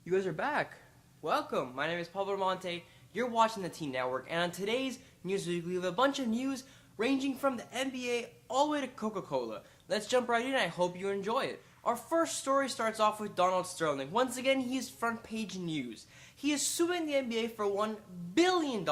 You guys are back. Welcome. My name is Pablo Monte. You're watching the Teen Network, and on today's News Weekly, we have a bunch of news ranging from the NBA all the way to Coca-Cola. Let's jump right in. I hope you enjoy it. Our first story starts off with Donald Sterling. Once again, he is front page news. He is suing the NBA for $1 billion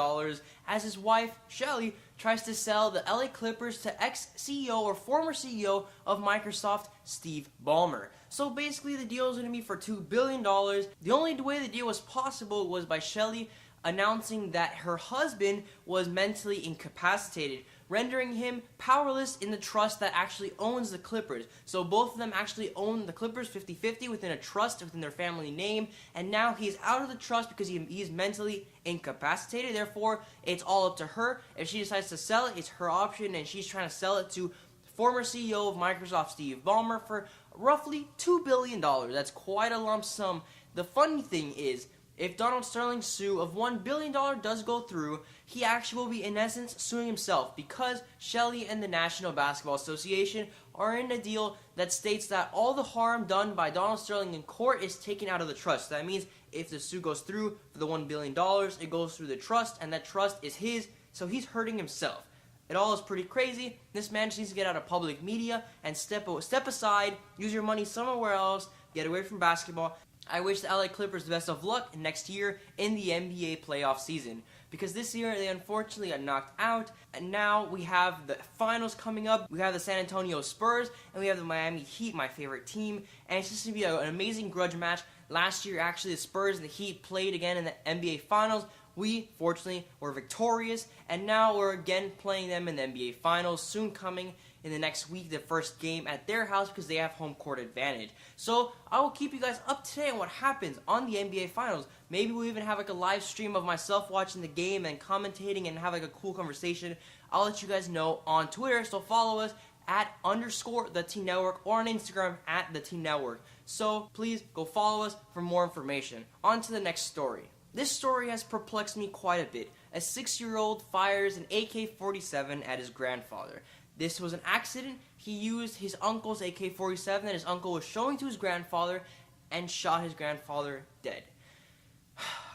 as his wife, Shelly, tries to sell the LA Clippers to ex-CEO or former CEO of Microsoft, Steve Ballmer. So basically the deal is going to be for $2 billion. The only way the deal was possible was by Shelly announcing that her husband was mentally incapacitated, rendering him powerless in the trust that actually owns the Clippers. So both of them actually own the Clippers 50-50 within a trust within their family name, and now he's out of the trust because he's mentally incapacitated. Therefore, it's all up to her. If she decides to sell it, it's her option, and she's trying to sell it to former CEO of Microsoft, Steve Ballmer, for roughly $2 billion. That's quite a lump sum. The funny thing is, if Donald Sterling's sue of $1 billion does go through, he actually will be in essence suing himself because Shelly and the National Basketball Association are in a deal that states that all the harm done by Donald Sterling in court is taken out of the trust. That means if the suit goes through for the $1 billion, it goes through the trust, and that trust is his, so he's hurting himself. It all is pretty crazy. This man just needs to get out of public media and step aside, use your money somewhere else, get away from basketball. I wish the LA Clippers the best of luck next year in the NBA playoff season, because this year they unfortunately got knocked out, and now we have the finals coming up. We have the San Antonio Spurs, and we have the Miami Heat, my favorite team, and it's just going to be an amazing grudge match. Last year, actually, the Spurs and the Heat played again in the NBA Finals. We, fortunately, were victorious, and now we're again playing them in the NBA Finals, soon coming in the next week, the first game at their house because they have home court advantage. So I will keep you guys up to date on what happens on the NBA Finals. Maybe we'll even have like a live stream of myself watching the game and commentating and have like a cool conversation. I'll let you guys know on Twitter, so follow us at _the Teen Network or on Instagram at the Teen Network. So please go follow us for more information. On to the next story. This story has perplexed me quite a bit. A 6-year-old fires an AK-47 at his grandfather. This was an accident. He used his uncle's AK-47 that his uncle was showing to his grandfather and shot his grandfather dead.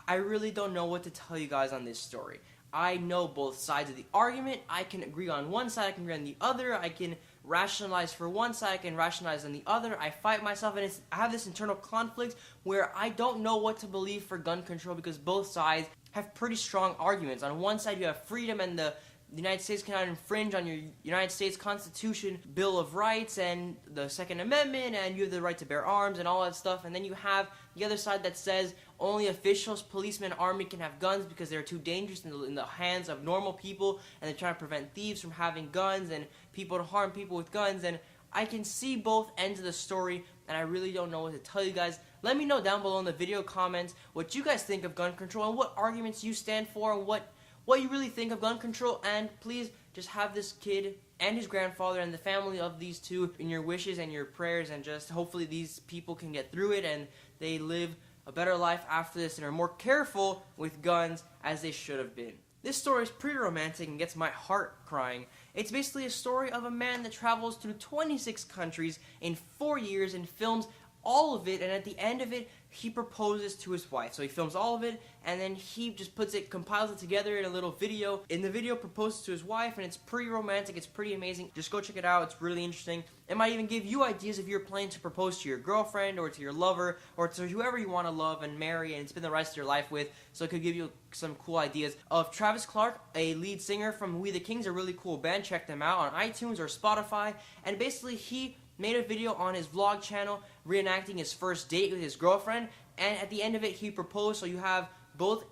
I really don't know what to tell you guys on this story. I know both sides of the argument. I can agree on one side, I can agree on the other. I can rationalize for one side, I can rationalize on the other. I fight myself, and I have this internal conflict where I don't know what to believe for gun control because both sides have pretty strong arguments. On one side, you have freedom, and the United States cannot infringe on your United States Constitution, Bill of Rights, and the Second Amendment, and you have the right to bear arms and all that stuff. And then you have the other side that says only officials, policemen, army can have guns because they're too dangerous in the hands of normal people, and they're trying to prevent thieves from having guns and people to harm people with guns. And I can see both ends of the story, and I really don't know what to tell you guys. Let me know down below in the video comments what you guys think of gun control and what arguments you stand for and what you really think of gun control, and please just have this kid and his grandfather and the family of these two in your wishes and your prayers, and just hopefully these people can get through it and they live a better life after this and are more careful with guns as they should have been. This story is pretty romantic and gets my heart crying. It's basically a story of a man that travels through 26 countries in 4 years and films all of it, and at the end of it, he proposes to his wife. So he films all of it, and then he just compiles it together in a little video. In the video, proposes to his wife, and it's pretty romantic, it's pretty amazing. Just go check it out, it's really interesting. It might even give you ideas if you're planning to propose to your girlfriend, or to your lover, or to whoever you want to love and marry and spend the rest of your life with. So it could give you some cool ideas. Of Travis Clark, a lead singer from We the Kings, a really cool band. Check them out on iTunes or Spotify. And basically, he made a video on his vlog channel reenacting his first date with his girlfriend, and at the end of it he proposed. So you have both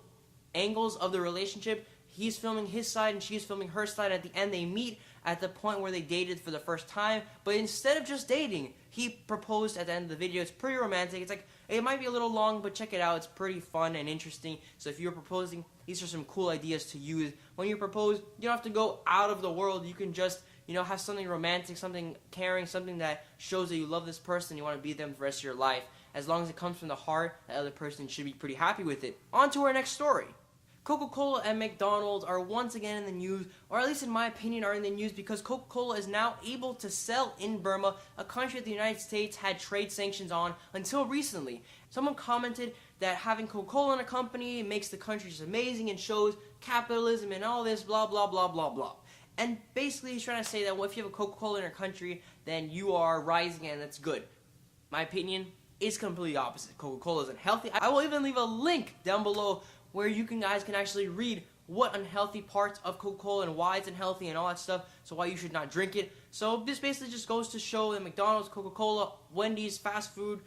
angles of the relationship. He's filming his side and she's filming her side. At the end they meet at the point where they dated for the first time, but instead of just dating, he proposed at the end of the video. It's pretty romantic. It's like, it might be a little long, but check it out. It's pretty fun and interesting. So if you're proposing, these are some cool ideas to use. When you propose, you don't have to go out of the world. You can just, have something romantic, something caring, something that shows that you love this person, you want to be with them for the rest of your life. As long as it comes from the heart, the other person should be pretty happy with it. On to our next story. Coca-Cola and McDonald's are once again in the news, or at least in my opinion are in the news, because Coca-Cola is now able to sell in Burma, a country that the United States had trade sanctions on until recently. Someone commented that having Coca-Cola in a company makes the country just amazing and shows capitalism and all this blah blah blah blah blah. And basically he's trying to say that, well, if you have a Coca-Cola in your country, then you are rising and that's good. My opinion is completely opposite. Coca-Cola isn't healthy. I will even leave a link down below where you guys can actually read what unhealthy parts of Coca-Cola and why it's unhealthy and all that stuff, so why you should not drink it. So this basically just goes to show that McDonald's, Coca-Cola, Wendy's, fast food,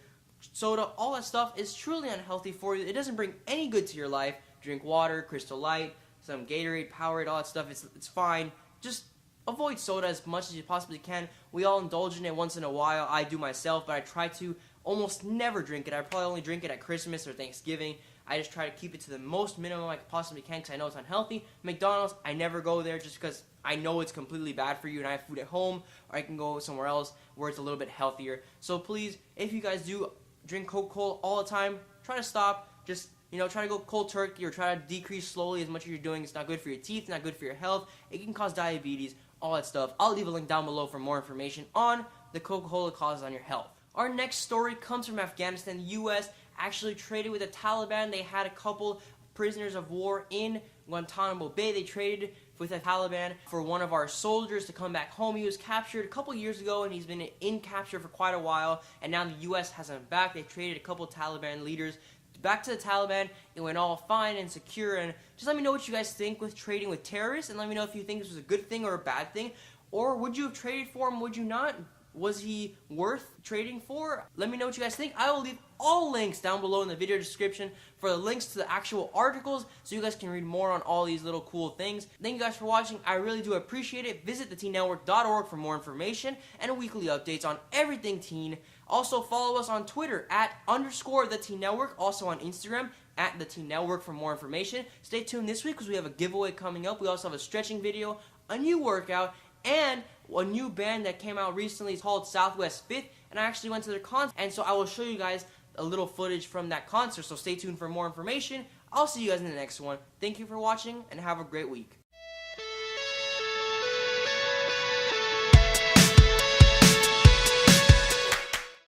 soda, all that stuff is truly unhealthy for you. It doesn't bring any good to your life. Drink water, Crystal Light, some Gatorade, Powerade, all that stuff. It's fine. Just avoid soda as much as you possibly can. We all indulge in it once in a while. I do myself, but I try to almost never drink it. I probably only drink it at Christmas or Thanksgiving. I just try to keep it to the most minimum I possibly can because I know it's unhealthy. McDonald's, I never go there just because I know it's completely bad for you and I have food at home, or I can go somewhere else where it's a little bit healthier. So please, if you guys do drink Coca-Cola all the time, try to stop. Just, try to go cold turkey or try to decrease slowly as much as you're doing. It's not good for your teeth, not good for your health. It can cause diabetes, all that stuff. I'll leave a link down below for more information on the Coca-Cola causes on your health. Our next story comes from Afghanistan. The U.S. actually traded with the Taliban. They had a couple prisoners of war in Guantanamo Bay. They traded with the Taliban for one of our soldiers to come back home. He was captured a couple years ago and he's been in capture for quite a while, and now the U.S. has him back. They traded a couple Taliban leaders back to the Taliban. It went all fine and secure, and just let me know what you guys think with trading with terrorists, and let me know if you think this was a good thing or a bad thing, or would you have traded for him, would you not? Was he worth trading for? Let me know what you guys think. I will leave all links down below in the video description for the links to the actual articles so you guys can read more on all these little cool things. Thank you guys for watching. I really do appreciate it. Visit theteennetwork.org for more information and weekly updates on everything teen. Also follow us on Twitter @_theteennetwork. Also on Instagram @theteennetwork for more information. Stay tuned this week because we have a giveaway coming up. We also have a stretching video, a new workout, and a new band that came out recently. It's called Southwest 5th, and I actually went to their concert, and so I will show you guys a little footage from that concert, so stay tuned for more information. I'll see you guys in the next one. Thank you for watching, and have a great week.